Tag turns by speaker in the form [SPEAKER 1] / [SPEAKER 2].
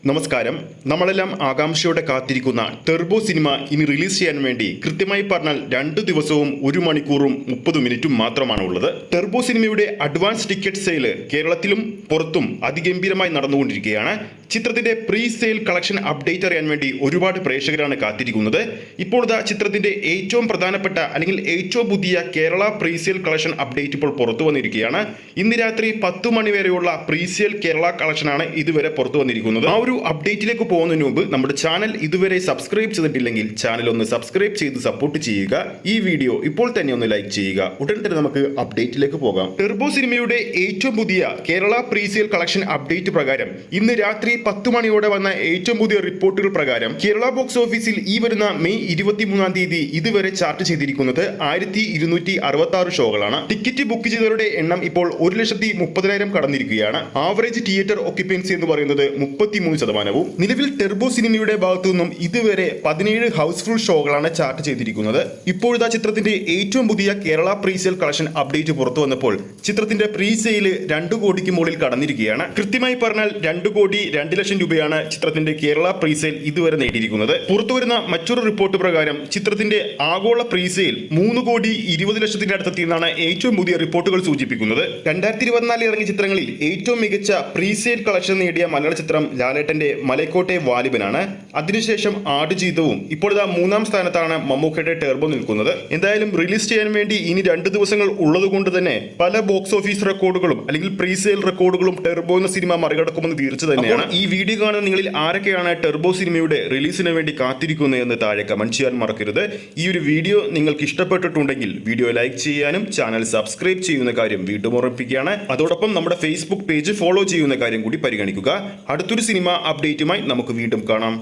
[SPEAKER 1] നമസ്കാരം. നമ്മളെല്ലാം ആകാംക്ഷയോടെ കാത്തിരിക്കുന്ന ടെർബോ സിനിമ ഇനി റിലീസ് ചെയ്യാൻ വേണ്ടി കൃത്യമായി പറഞ്ഞാൽ 2 ദിവസവും 1 മണിക്കൂറും 30 മിനിറ്റും മാത്രമാണ് ഉള്ളത്. ടെർബോ സിനിമയുടെ അഡ്വാൻസ് ടിക്കറ്റ് സെയിൽ കേരളത്തിലും പുറത്തും അതിഗംഭീരമായി നടന്നുകൊണ്ടിരിക്കുകയാണ്. ചിത്രത്തിന്റെ പ്രീ സെയിൽ കളക്ഷൻ അപ്ഡേറ്റ് അറിയാൻ വേണ്ടി ഒരുപാട് പ്രേക്ഷകരാണ് കാത്തിരിക്കുന്നത്. ഇപ്പോൾ ചിത്രത്തിന്റെ ഏറ്റവും പ്രധാനപ്പെട്ട അല്ലെങ്കിൽ ഏറ്റവും പുതിയ Kerala pre sale collection update ഇപ്പോൾ പുറത്തു വന്നിരിക്കുകയാണ്. ഇന്ന് രാത്രി 10 മണി വരെയുള്ള പ്രീ സെയിൽ കേരള കളക്ഷനാണ് ഇതുവരെ പുറത്തു വന്നിരിക്കുന്നത്. ഒരു അപ്ഡേറ്റിലേക്ക് പോകുന്നതിന് മുമ്പ് നമ്മുടെ ചാനൽ ഇതുവരെ സബ്സ്ക്രൈബ് ചെയ്തിട്ടില്ലെങ്കിൽ ചാനൽ ഒന്ന് സബ്സ്ക്രൈബ് ചെയ്ത് സപ്പോർട്ട് ചെയ്യുക. ഈ വീഡിയോ ഇപ്പോൾ തന്നെ ഒന്ന് ലൈക്ക് ചെയ്യുക. ഉടൻ തന്നെ നമുക്ക് അപ്ഡേറ്റിലേക്ക് പോകാം. ടെർബോ സിനിമയുടെ ഏറ്റവും പുതിയ Kerala pre sale collection update പ്രകാരം ഇന്ന് രാത്രി 10 മണിയോടെ വന്ന ഏറ്റവും പുതിയ റിപ്പോർട്ടുകൾ പ്രകാരം കേരള ബോക്സ് ഓഫീസിൽ ഈ വരുന്ന മെയ് 23-ാം തീയതി ഇതുവരെ ചാർട്ട് ചെയ്തിരിക്കുന്നത് 1266 ഷോകളാണ്. ടിക്കറ്റ് ബുക്ക് ചെയ്തവരുടെ എണ്ണം ഇപ്പോൾ 1,30,000 കടന്നിരിക്കുകയാണ്. ആവറേജ് തിയേറ്റർ ഒക്യുപ്പൻസി എന്ന് പറയുന്നത് 33%. നിലവിൽ ടെർബോ സിനിമയുടെ ഭാഗത്തു നിന്നും ഇതുവരെ 17 ഹൗസ്ഫുൾ ഷോകളാണ് ചാർട്ട് ചെയ്തിരിക്കുന്നത്. ഇപ്പോഴത്തെ ചിത്രത്തിന്റെ ഏറ്റവും പുതിയ Kerala pre sale collection update പുറത്തു വന്നപ്പോൾ ചിത്രത്തിന്റെ പ്രീ സെയിൽ 2 കോടിക്ക് മുകളിൽ കടന്നിരിക്കുകയാണ്. കൃത്യമായി പറഞ്ഞാൽ 2 കോടി 2 ലക്ഷം രൂപയാണ് ചിത്രത്തിന്റെ കേരള പ്രീ സെയിൽ ഇതുവരെ നേടിയിരിക്കുന്നത്. പുറത്തുവരുന്ന മറ്റൊരു റിപ്പോർട്ട് പ്രകാരം ചിത്രത്തിന്റെ ആഗോള പ്രീ സെയിൽ 3 കോടി 20 ലക്ഷത്തിന്റെ അടുത്തെത്തിയെന്നാണ് ഏറ്റവും പുതിയ റിപ്പോർട്ടുകൾ സൂചിപ്പിക്കുന്നത്. 2024 ഇറങ്ങിയ ചിത്രങ്ങളിൽ ഏറ്റവും മികച്ച പ്രീ സെയിൽ കളക്ഷൻ നേടിയ മലയാള ചിത്രം ലാലേട്ടന്റെ മലൈക്കോട്ടെ വാലിബനാണ്. അതിനുശേഷം ആടുജീവിതവും ഇപ്പോഴത്തെ 3-ാം സ്ഥാനത്താണ് മമ്മൂക്കയുടെ ടെർബോ നിൽക്കുന്നത്. എന്തായാലും റിലീസ് ചെയ്യാൻ വേണ്ടി ഇനി 2 ദിവസങ്ങൾ ഉള്ളതുകൊണ്ട് തന്നെ പല ബോക്സ് ഓഫീസ് റെക്കോർഡുകളും അല്ലെങ്കിൽ പ്രീ സെയിൽ റെക്കോർഡുകളും ടെർബോ എന്ന സിനിമ മറികടക്കുമെന്ന് തീർച്ച തന്നെയാണ്. ഈ വീഡിയോ കാണുന്ന നിങ്ങളിൽ ആരൊക്കെയാണ് ടെർബോ സിനിമയുടെ റിലീസിന് വേണ്ടി കാത്തിരിക്കുന്നത് എന്ന് താഴെ കമന്റ് ചെയ്യാൻ മറക്കരുത്. ഈ ഒരു വീഡിയോ നിങ്ങൾക്ക് ഇഷ്ടപ്പെട്ടിട്ടുണ്ടെങ്കിൽ വീഡിയോ ലൈക്ക് ചെയ്യാനും ചാനൽ സബ്സ്ക്രൈബ് ചെയ്യുന്ന കാര്യം വീണ്ടും ഓർമ്മിപ്പിക്കുകയാണ്. അതോടൊപ്പം നമ്മുടെ ഫേസ്ബുക്ക് പേജ് ഫോളോ ചെയ്യുന്ന കാര്യം കൂടി പരിഗണിക്കുക. അടുത്തൊരു സിനിമ അപ്ഡേറ്റുമായി നമുക്ക് വീണ്ടും കാണാം.